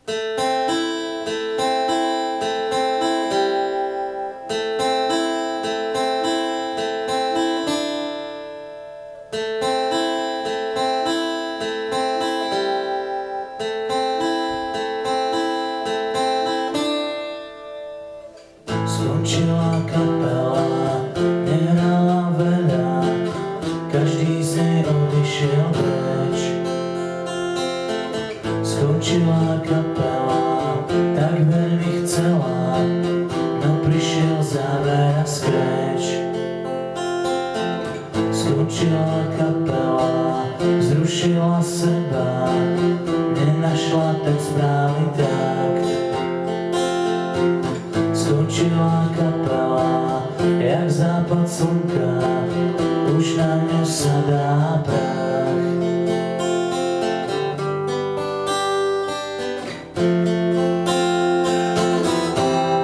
Skončila kapela, nehrala veľa, každý z nej odišiel preč. Skončila kapela, tak veľmi chcela, no prišiel záver a skreč. Skončila kapela, zrušila seba, nenašla ten správny takt. Skončila kapela, jak západ slnka, už na ňu sa dá prach.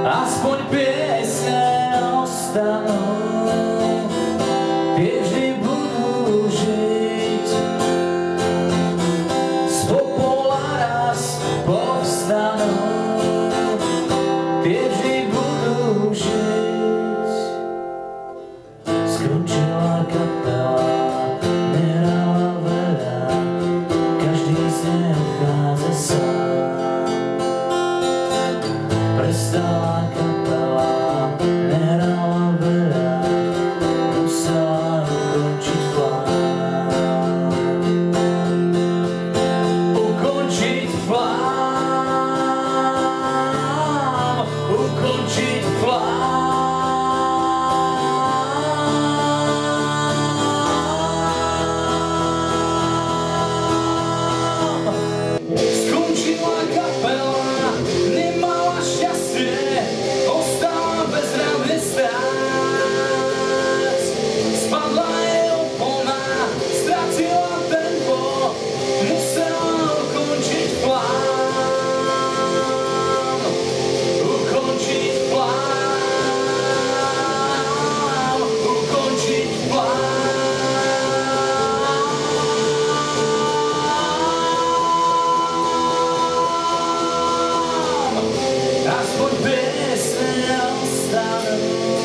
Aspoň piesne ostanú, tie vždy budú žiť. Z popola raz povstanú, tie vždy budú žiť. Skončila kapela, nehrala veľa, každý z nej odchádza sám. Prestala kapela, nehrala veľa, musela ukončiť plán. Ukončiť plán, ukončiť plán. Skončila kapela, nemala šťastie, ostala bez rady stáť. Spadla jej opona, stratila tempo, musela ukončiť plán. Ukončiť plán, ukončiť plán. Aspoň piesne ostanú.